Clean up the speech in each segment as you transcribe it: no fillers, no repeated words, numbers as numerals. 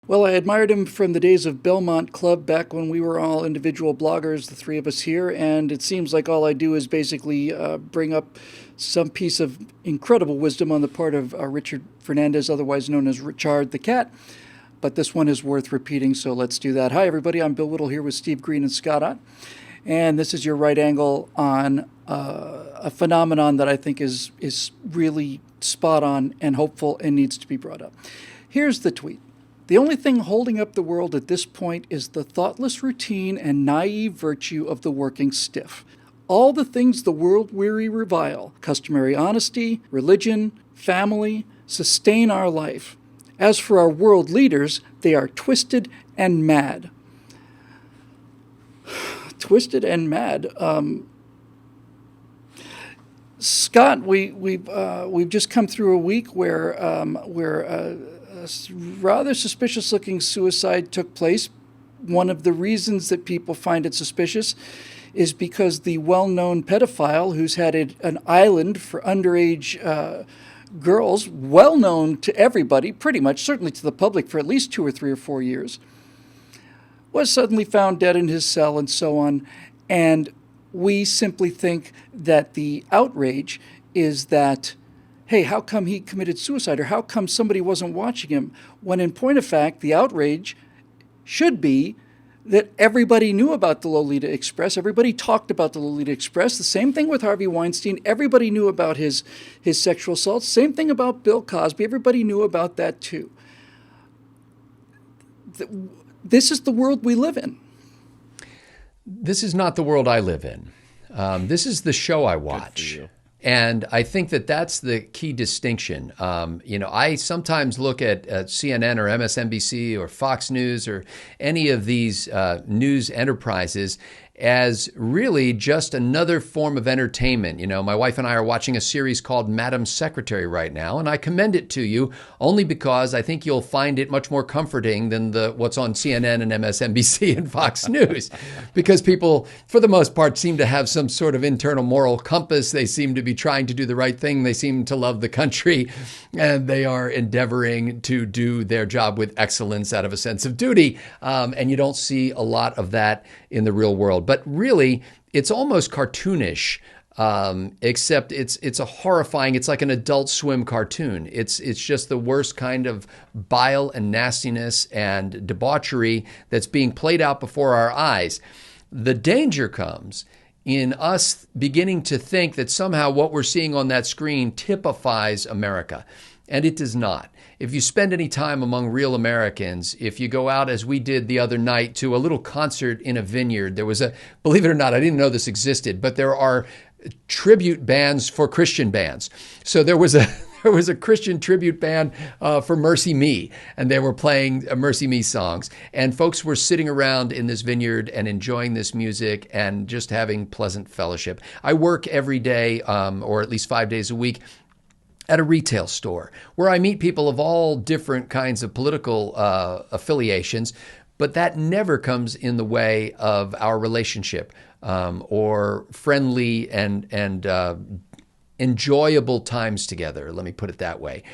Well, I admired him from the days of Belmont Club back when we were all individual bloggers, the three of us here, and it seems like all I do is basically bring up some piece of incredible wisdom on the part of Richard Fernandez, otherwise known as Richard the Cat. But this one is worth repeating, so let's do that. Hi, everybody. I'm Bill Whittle here with Steve Green and Scott Ott, and this is your right angle on a phenomenon that I think is really spot on and hopeful and needs to be brought up. Here's the tweet. The only thing holding up the world at this point is the thoughtless routine and naive virtue of the working stiff. All the things the world-weary revile, customary honesty, religion, family, sustain our life. As for our world leaders, they are twisted and mad. Twisted and mad. Scott, we've just come through a week where a rather suspicious-looking suicide took place. One of the reasons that people find it suspicious is because the well-known pedophile who's had an island for underage girls, well-known to everybody, pretty much, certainly to the public for at least 2 or 3 or 4 years, was suddenly found dead in his cell and so on. And we simply think that the outrage is that, hey, how come he committed suicide, or how come somebody wasn't watching him? When in point of fact, the outrage should be that everybody knew about the Lolita Express. Everybody talked about the Lolita Express. The same thing with Harvey Weinstein. Everybody knew about his sexual assaults. Same thing about Bill Cosby. Everybody knew about that too. This is the world we live in. This is not the world I live in. This is the show I watch. And I think that that's the key distinction. I sometimes look at CNN or MSNBC or Fox News or any of these news enterprises as really just another form of entertainment. My wife and I are watching a series called Madam Secretary right now, and I commend it to you only because I think you'll find it much more comforting than what's on CNN and MSNBC and Fox News, because people, for the most part, seem to have some sort of internal moral compass. They seem to be trying to do the right thing. They seem to love the country, and they are endeavoring to do their job with excellence out of a sense of duty. And you don't see a lot of that in the real world. But really, it's almost cartoonish, except it's a horrifying, it's like an Adult Swim cartoon. It's just the worst kind of bile and nastiness and debauchery that's being played out before our eyes. The danger comes in us beginning to think that somehow what we're seeing on that screen typifies America. And it does not. If you spend any time among real Americans, if you go out as we did the other night to a little concert in a vineyard, there was believe it or not, I didn't know this existed, but there are tribute bands for Christian bands. So there was a Christian tribute band for Mercy Me, and they were playing Mercy Me songs. And folks were sitting around in this vineyard and enjoying this music and just having pleasant fellowship. I work every day, or at least 5 days a week, at a retail store where I meet people of all different kinds of political affiliations, but that never comes in the way of our relationship or friendly and enjoyable times together. Let me put it that way.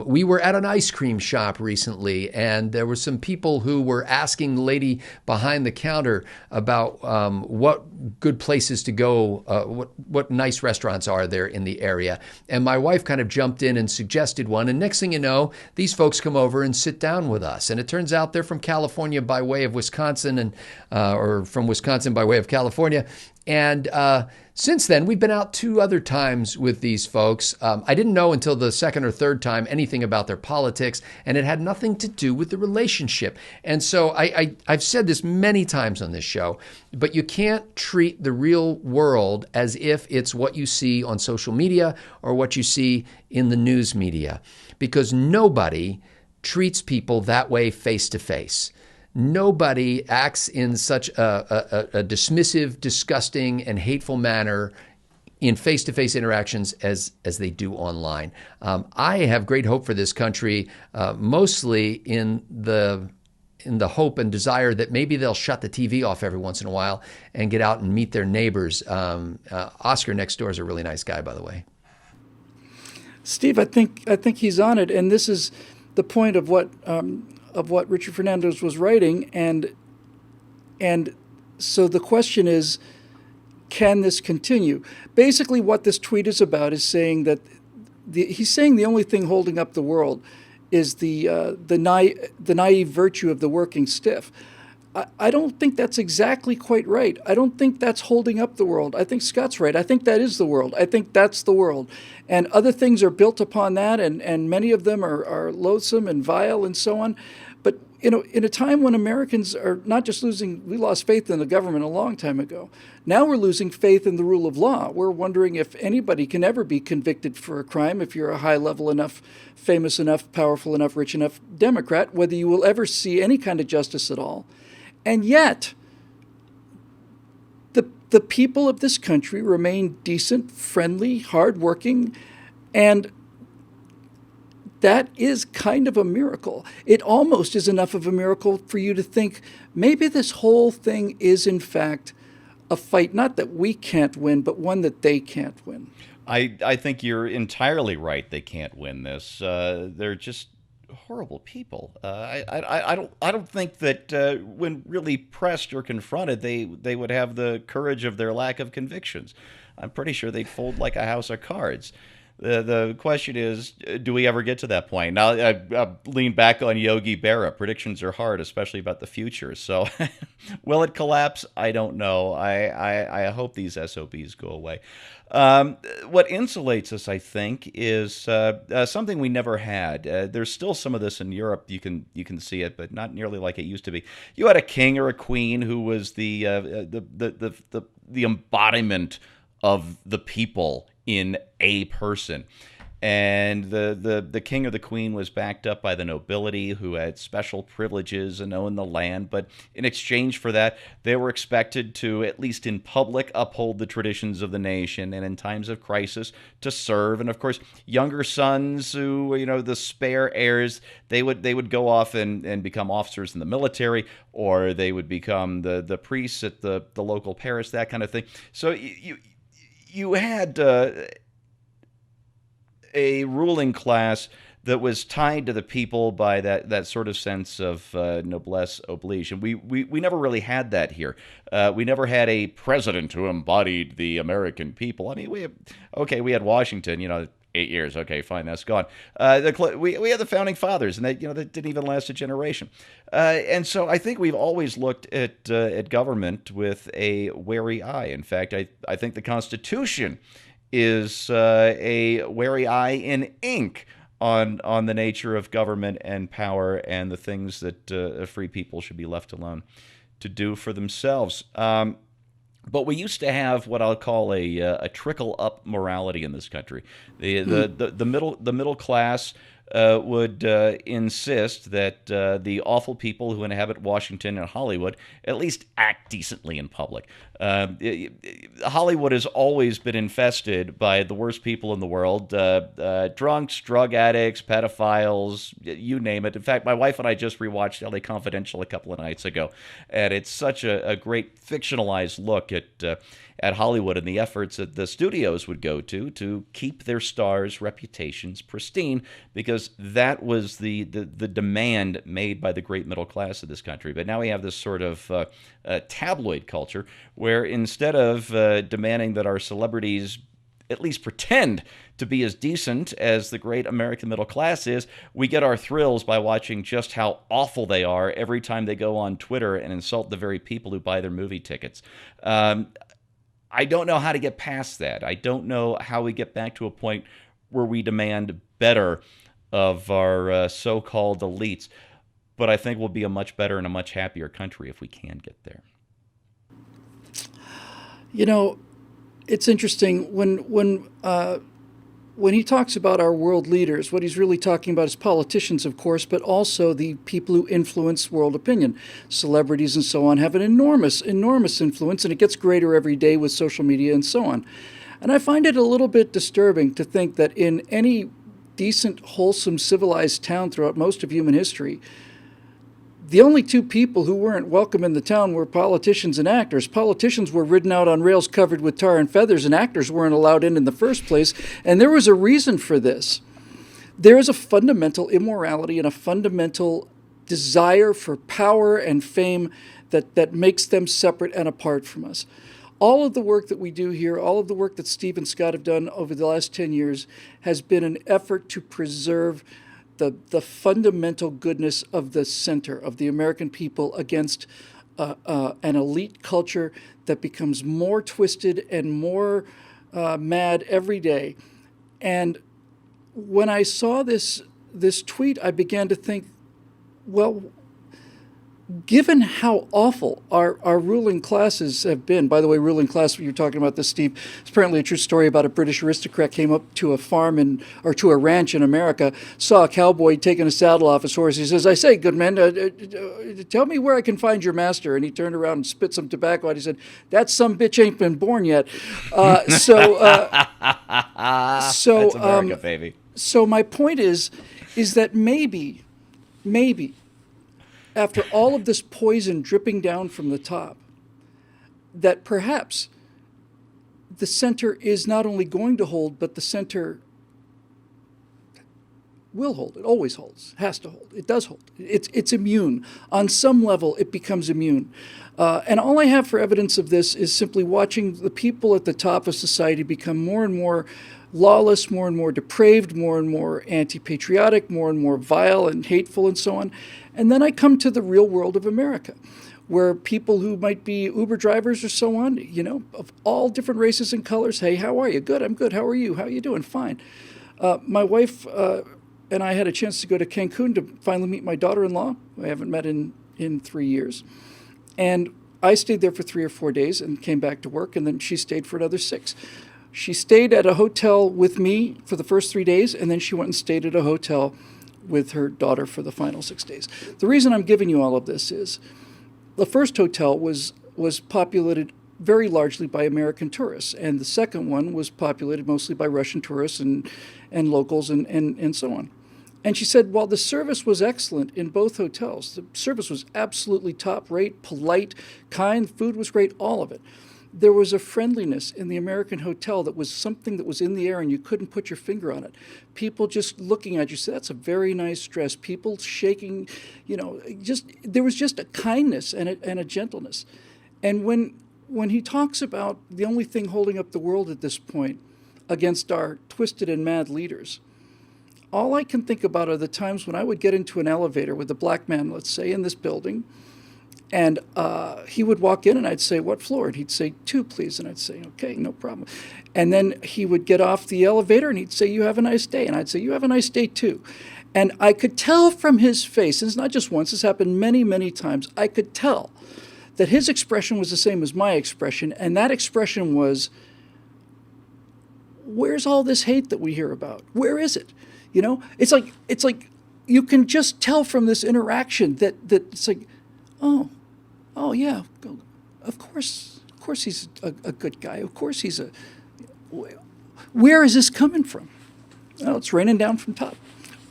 We were at an ice cream shop recently, and there were some people who were asking the lady behind the counter about what good places to go, what nice restaurants are there in the area. And my wife kind of jumped in and suggested one. And next thing you know, these folks come over and sit down with us. And it turns out they're from California by way of Wisconsin, or from Wisconsin by way of California. And since then, we've been out 2 other times with these folks. I didn't know until the second or third time anything about their politics, and it had nothing to do with the relationship. And so I've said this many times on this show, but you can't treat the real world as if it's what you see on social media or what you see in the news media, because nobody treats people that way face to face. Nobody acts in such a dismissive, disgusting, and hateful manner in face-to-face interactions as they do online. I have great hope for this country, mostly in the hope and desire that maybe they'll shut the TV off every once in a while and get out and meet their neighbors. Oscar next door is a really nice guy, by the way. Steve, I think he's on it, and this is the point of what of what Richard Fernandez was writing, and so the question is, can this continue? Basically, what this tweet is about is saying that he's saying the only thing holding up the world is the naive virtue of the working stiff. I don't think that's exactly quite right. I don't think that's holding up the world. I think Scott's right. I think that is the world. I think that's the world. And other things are built upon that, and many of them are loathsome and vile and so on. But in a time when Americans are not just we lost faith in the government a long time ago. Now we're losing faith in the rule of law. We're wondering if anybody can ever be convicted for a crime if you're a high level enough, famous enough, powerful enough, rich enough Democrat, whether you will ever see any kind of justice at all. And yet, the people of this country remain decent, friendly, hardworking, and that is kind of a miracle. It almost is enough of a miracle for you to think maybe this whole thing is, in fact, a fight, not that we can't win, but one that they can't win. I think you're entirely right. They can't win this. They're just horrible people. I don't think that when really pressed or confronted, they would have the courage of their lack of convictions. I'm pretty sure they'd fold like a house of cards. The question is, do we ever get to that point? Now, I lean back on Yogi Berra. Predictions are hard, especially about the future. So will it collapse? I don't know. I hope these SOBs go away. What insulates us, I think, is something we never had. There's still some of this in Europe. You can see it, but not nearly like it used to be. You had a king or a queen who was the embodiment of the people in a person. And the king or the queen was backed up by the nobility who had special privileges and owned the land. But in exchange for that, they were expected to, at least in public, uphold the traditions of the nation, and in times of crisis, to serve. And of course, younger sons who, the spare heirs, they would go off and become officers in the military, or they would become the priests at the local parish, that kind of thing. So you had a ruling class that was tied to the people by that sort of sense of noblesse oblige. And we never really had that here. We never had a president who embodied the American people. I mean, we had Washington, 8 years. Okay, fine, that's gone. We had the founding fathers, and that didn't even last a generation. And so I think we've always looked at government with a wary eye. In fact, I think the Constitution is a wary eye in ink on the nature of government and power and the things that free people should be left alone to do for themselves. But we used to have what I'll call a trickle-up morality in this country. The middle class would insist that the awful people who inhabit Washington and Hollywood at least act decently in public. Hollywood has always been infested by the worst people in the world, drunks, drug addicts, pedophiles, you name it. In fact, my wife and I just rewatched LA Confidential a couple of nights ago, and it's such a great fictionalized look at Hollywood and the efforts that the studios would go to keep their stars' reputations pristine, because that was the demand made by the great middle class of this country. But now we have this sort of tabloid culture where instead of demanding that our celebrities at least pretend to be as decent as the great American middle class is, we get our thrills by watching just how awful they are every time they go on Twitter and insult the very people who buy their movie tickets. I don't know how to get past that. I don't know how we get back to a point where we demand better of our so-called elites. But I think we'll be a much better and a much happier country if we can get there. It's interesting when he talks about our world leaders, what he's really talking about is politicians, of course, but also the people who influence world opinion. Celebrities and so on have an enormous influence, and it gets greater every day with social media and so on. And I find it a little bit disturbing to think that in any decent, wholesome, civilized town throughout most of human history, the only two people who weren't welcome in the town were politicians and actors. Politicians were ridden out on rails covered with tar and feathers, and actors weren't allowed in the first place. And there was a reason for this. There is a fundamental immorality and a fundamental desire for power and fame that makes them separate and apart from us. All of the work that we do here, all of the work that Steve and Scott have done over the last 10 years has been an effort to preserve the fundamental goodness of the center, of the American people, against an elite culture that becomes more twisted and more mad every day. And when I saw this tweet, I began to think, well, given how awful our ruling classes have been, by the way, ruling class, you're talking about this, Steve, it's apparently a true story about a British aristocrat came up to a farm or to a ranch in America, saw a cowboy taking a saddle off his horse. He says, "I say, good man, tell me where I can find your master." And he turned around and spit some tobacco out. He said, "That some bitch ain't been born yet." That's America, baby. So my point is that maybe, after all of this poison dripping down from the top, that perhaps the center is not only going to hold, but the center will hold. It always holds, has to hold. It does hold. It's immune. On some level, it becomes immune. And all I have for evidence of this is simply watching the people at the top of society become more and more lawless, more and more depraved, more and more anti-patriotic, more and more vile and hateful and so on. And then I come to the real world of America, where people who might be Uber drivers or so on, of all different races and colors, "Hey, how are you?" "Good, I'm good. How are you? How are you doing?" "Fine." My wife and I had a chance to go to Cancun to finally meet my daughter-in-law, who I haven't met in 3 years. And I stayed there for 3 or 4 days and came back to work, and then she stayed for another 6. She stayed at a hotel with me for the first 3 days, and then she went and stayed at a hotel with her daughter for the final 6 days. The reason I'm giving you all of this is the first hotel was populated very largely by American tourists, and the second one was populated mostly by Russian tourists and locals and so on. And she said, while the service was excellent in both hotels, the service was absolutely top rate, polite, kind, food was great, all of it. There was a friendliness in the American hotel that was something that was in the air and you couldn't put your finger on it. People just looking at you said, "That's a very nice dress." People shaking, there was just a kindness and a gentleness. And when he talks about the only thing holding up the world at this point against our twisted and mad leaders, all I can think about are the times when I would get into an elevator with a black man, let's say, in this building, and he would walk in and I'd say, "What floor?" And he'd say, "2, please." And I'd say, "Okay, no problem." And then he would get off the elevator and he'd say, "You have a nice day." And I'd say, "You have a nice day too." And I could tell from his face, and it's not just once, this happened many, many times, I could tell that his expression was the same as my expression. And that expression was, where's all this hate that we hear about? Where is it? It's like you can just tell from this interaction that it's like, oh yeah, of course he's a good guy. Of course he's where is this coming from? Well, it's raining down from top.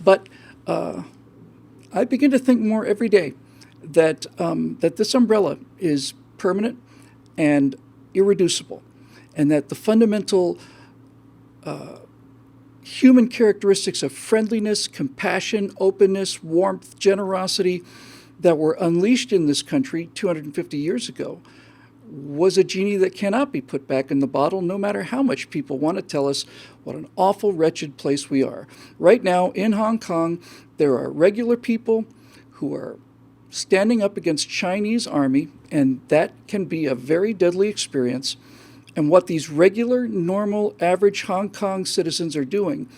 But I begin to think more every day that this umbrella is permanent and irreducible, and that the fundamental human characteristics of friendliness, compassion, openness, warmth, generosity that were unleashed in this country 250 years ago was a genie that cannot be put back in the bottle, no matter how much people want to tell us what an awful, wretched place we are. Right now in Hong Kong, there are regular people who are standing up against Chinese army, and that can be a very deadly experience. And what these regular, normal, average Hong Kong citizens are doing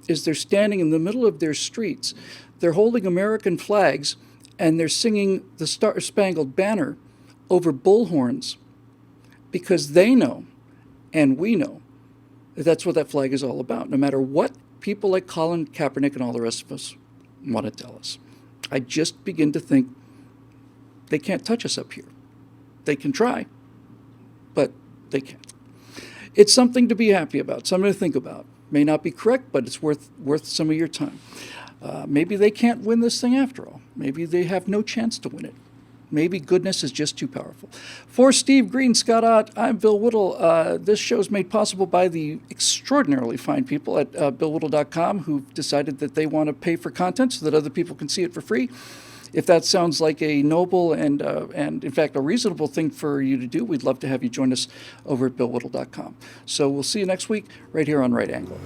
is they're standing in the middle of their streets. They're holding American flags, and they're singing the Star-Spangled Banner over bullhorns because they know, and we know, that that's what that flag is all about, no matter what people like Colin Kaepernick and all the rest of us want to tell us. I just begin to think they can't touch us up here. They can try, but they can't. It's something to be happy about, something to think about. May not be correct, but it's worth some of your time. Maybe they can't win this thing after all. Maybe they have no chance to win it. Maybe goodness is just too powerful. For Steve Green, Scott Ott, I'm Bill Whittle. This show is made possible by the extraordinarily fine people at BillWhittle.com who've decided that they want to pay for content so that other people can see it for free. if that sounds like a noble and in fact a reasonable thing for you to do, we'd love to have you join us over at BillWhittle.com. So we'll see you next week right here on Right Angle.